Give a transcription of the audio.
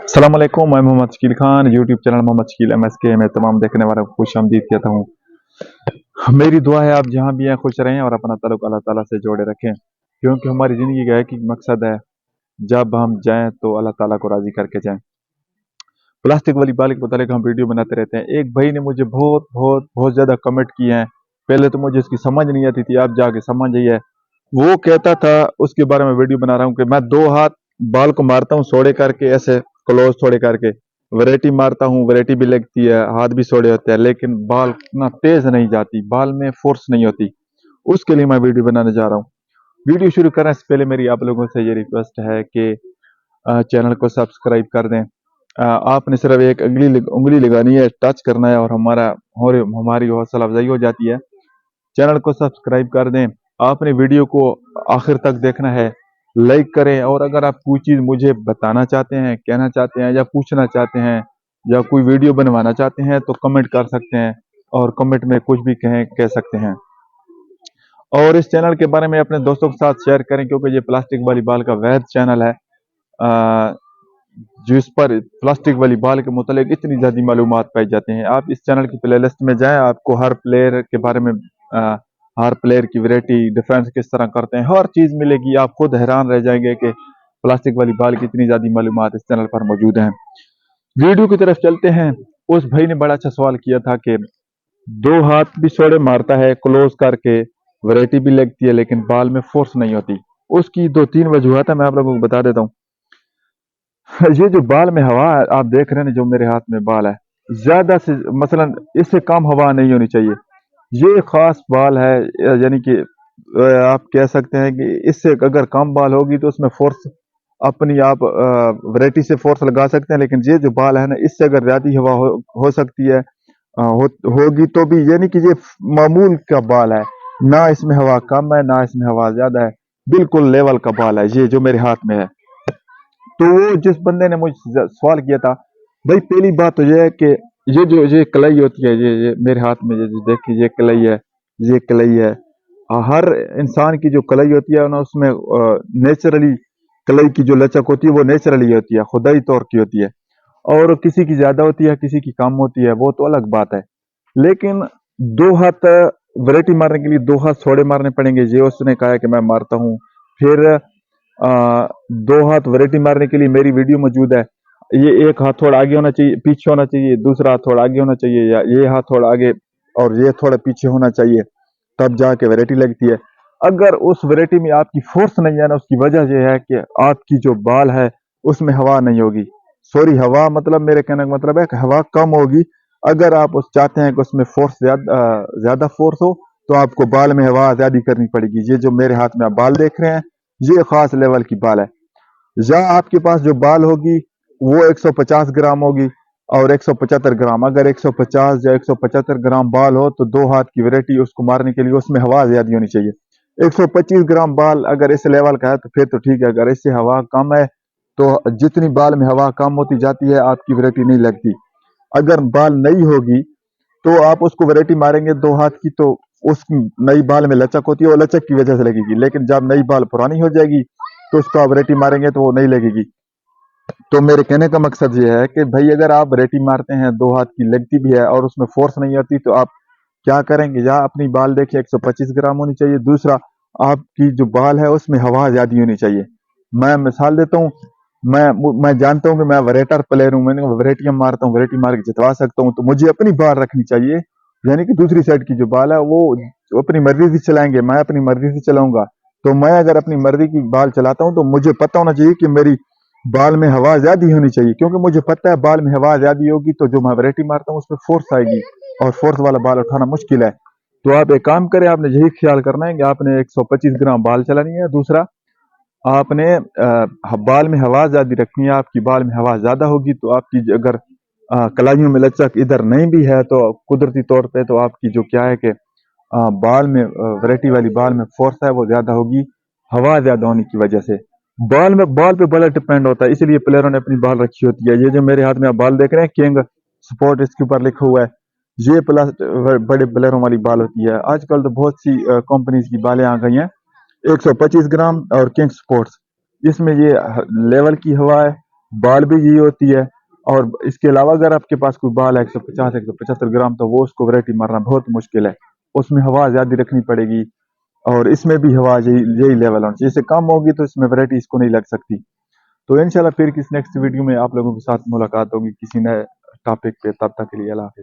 अस्सलाम वालेकुम, मैं Mohammad Shakeel Khan. YouTube channel Mohammad Shakeel MSK में तमाम देखने वालों को खुश आमदीद कहता हूँ। मेरी दुआ है आप जहाँ भी हैं खुश रहें और अपना ताल्लुक अल्लाह ताला से जोड़े रखें, क्योंकि हमारी ज़िंदगी का एक ही मकसद है, जब हम जाएं तो अल्लाह ताला को राज़ी करके जाएं। प्लास्टिक वाली बाल के मुतालिक हम वीडियो बनाते रहते हैं। एक भाई ने मुझे बहुत बहुत बहुत ज़्यादा कमेंट किए हैं। पहले तो मुझे उसकी समझ नहीं आती थी, अब जाके समझ आई है। वो कहता था, उसके बारे में वीडियो बना रहा हूँ कि मैं 2 हाथ बाल को मारता हूँ सोड़े करके, ऐसे क्लोज थोड़े करके। वैरायटी मारता हूँ, वैरायटी भी लगती है, हाथ भी सोड़े होते हैं, लेकिन बाल इतना तेज नहीं जाती, बाल में फोर्स नहीं होती। उसके लिए मैं वीडियो बनाने जा रहा हूँ। वीडियो शुरू करने से पहले मेरी आप लोगों से ये रिक्वेस्ट है कि चैनल को सब्सक्राइब कर दें। आपने सिर्फ एक उंगली लगानी है, टच करना है और हमारी हौसला अफजाई हो जाती है। चैनल को सब्सक्राइब कर दें। आपने वीडियो को आखिर तक देखना है, लाइक करें, और अगर आप कोई चीज़ मुझे बताना चाहते हैं, कहना चाहते हैं या पूछना चाहते हैं या कोई वीडियो बनवाना चाहते हैं तो कमेंट कर सकते हैं, और कमेंट में कुछ भी कह सकते हैं। और इस चैनल के बारे में अपने दोस्तों के साथ शेयर करें, क्योंकि ये प्लास्टिक वाली बाल का वैध चैनल है, अ, जिस पर प्लास्टिक वाली बाल के मुतालिक इतनी ज़्यादा मालूमात पाई जाती हैं। आप इस चैनल की प्लेलिस्ट में जाएं, आपको हर प्लेयर के बारे में, हर प्लेयर की वैरायटी, डिफेंस किस तरह करते हैं, हर चीज़ मिलेगी। आप खुद हैरान रह जाएंगे कि प्लास्टिक वाली बाल की इतनी ज़्यादा मालूमात इस चैनल पर मौजूद हैं। वीडियो की तरफ चलते हैं। उस भाई ने बड़ा अच्छा सवाल किया था कि 2 हाथ भी सोड़े मारता है क्लोज करके, वैरायटी भी लगती है, लेकिन बाल में फोर्स नहीं होती। उसकी 2-3 वजूहत है, मैं आप लोगों को बता देता हूँ। ये जो बाल में हवा है, आप देख रहे हैं ना, जो मेरे हाथ में बाल है, ज्यादा से मसलन इससे कम हवा नहीं होनी चाहिए। ये खास बाल है, यानी कि आप कह सकते हैं कि इससे अगर कम बाल होगी तो उसमें फोर्स अपनी आप वैरायटी से फोर्स लगा सकते हैं, लेकिन ये जो बाल है ना, इससे अगर ज्यादा हवा हो सकती है, होगी तो भी, यानी कि ये मामूल का बाल है, ना इसमें हवा कम है ना इसमें हवा ज्यादा है, बिल्कुल लेवल का बाल है ये जो मेरे हाथ में है। तो वो जिस बंदे ने मुझसे सवाल किया था, भाई पहली बात तो ये है कि ये कलाई होती है, ये मेरे हाथ में, ये देखिए, ये कलाई है, ये कलाई है। हर इंसान की जो कलाई होती है ना, उसमें नेचुरली कलाई की जो लचक होती है वो नेचुरली होती है, खुदाई तौर की होती है। और किसी की ज्यादा होती है, किसी की कम होती है, वो तो अलग बात है। लेकिन 2 हाथ वैरायटी मारने के लिए 2 हाथ थोड़े मारने पड़ेंगे, ये उसने कहा है कि मैं मारता हूँ। फिर 2 हाथ वैरायटी मारने के लिए मेरी वीडियो मौजूद है। ये एक हाथ थोड़ा आगे होना चाहिए, पीछे होना चाहिए, दूसरा हाथ थोड़ा आगे होना चाहिए, या ये हाथ थोड़ा आगे और ये थोड़ा पीछे होना चाहिए, तब जाके वैरायटी लगती है। अगर उस वैरायटी में आपकी फोर्स नहीं है ना, उसकी वजह यह है कि आपकी जो बाल है उसमें हवा नहीं होगी। सॉरी, हवा मतलब, मेरे कहने का मतलब है कि हवा कम होगी। अगर आप उस चाहते हैं कि उसमें फोर्स ज्यादा फोर्स हो, तो आपको बाल में हवा ज्यादा करनी पड़ेगी। ये जो मेरे हाथ में आप बाल देख रहे हैं, ये खास लेवल की बाल है। या आपके पास जो बाल होगी वो 150 ग्राम होगी और 175 ग्राम। अगर 150 या 175 ग्राम बाल हो तो 2 हाथ की वैरायटी उसको मारने के लिए उसमें हवा ज्यादा होनी चाहिए। 125 ग्राम बाल अगर इस लेवल का है तो फिर तो ठीक है। अगर इससे हवा कम है तो जितनी बाल में हवा कम होती जाती है, आपकी वैरायटी नहीं लगती। अगर बाल नई होगी तो आप उसको वैरायटी मारेंगे 2 हाथ की, तो उस नई बाल में लचक होती है, वो लचक की वजह से लगेगी। लेकिन जब नई बाल पुरानी हो जाएगी तो उसको आप वैरायटी मारेंगे तो वो नहीं लगेगी। तो मेरे कहने का मकसद ये है कि भाई, अगर आप वैरायटी मारते हैं, 2 हाथ की लगती भी है और उसमें फोर्स नहीं आती, तो आप क्या करेंगे? या अपनी बाल देखिए, 125 ग्राम होनी चाहिए। दूसरा, आपकी जो बाल है उसमें हवा ज्यादा होनी चाहिए। मैं मिसाल देता हूँ, मैं जानता हूँ कि मैं वैरायटर प्लेयर हूँ, मैंने वैरायटियां मारता हूँ, वैरायटी मार के जितवा सकता हूँ, तो मुझे अपनी बाल रखनी चाहिए। यानी कि दूसरी साइड की जो बाल है वो अपनी मर्जी से चलाएंगे, मैं अपनी मर्जी से चलाऊंगा। तो मैं अगर अपनी मर्जी की बाल चलाता हूँ तो मुझे पता होना चाहिए कि मेरी बाल में हवा ज्यादा होनी चाहिए, क्योंकि मुझे पता है बाल में हवा ज्यादा होगी तो जो मैं वैरायटी मारता हूँ उसमें फोर्स आएगी, और फोर्स वाला बाल उठाना मुश्किल है। तो आप एक काम करें, आपने यही ख्याल करना है कि आपने 125 ग्राम बाल चलानी है। दूसरा, आपने बाल में हवा ज्यादा रखनी है। आपकी बाल में हवा ज्यादा होगी तो आपकी अगर कलाइयों में लचक इधर नहीं भी है तो कुदरती तौर पे तो आपकी जो क्या है कि बाल में, वैरायटी वाली बाल में फोर्स है वो ज्यादा होगी, हवा ज्यादा होने की वजह से। बाल पे बड़ा डिपेंड होता है, इसलिए प्लेयरों ने अपनी बाल रखी होती है। ये जो मेरे हाथ में आप बाल देख रहे हैं, किंग स्पोर्ट इसके ऊपर लिखा हुआ है, ये प्लस बड़े प्लेयरों वाली बाल होती है। आजकल तो बहुत सी कंपनीज की बालें आ गई हैं, 125 ग्राम और किंग स्पोर्ट्स, इसमें ये लेवल की हवा है, बाल भी यही होती है। और इसके अलावा अगर आपके पास कोई बाल है 150 175 ग्राम, तो वो उसको वैरायटी मारना बहुत मुश्किल है। उसमें हवा ज्यादा रखनी पड़ेगी, और इसमें भी हवा यही यही लेवल होना चाहिए। इससे कम होगी तो इसमें वैरायटी इसको नहीं लग सकती। तो इंशाल्लाह फिर किसी नेक्स्ट वीडियो में आप लोगों के साथ मुलाकात होगी किसी नए टॉपिक पे। तब तक के लिए अल्लाह हाफिज।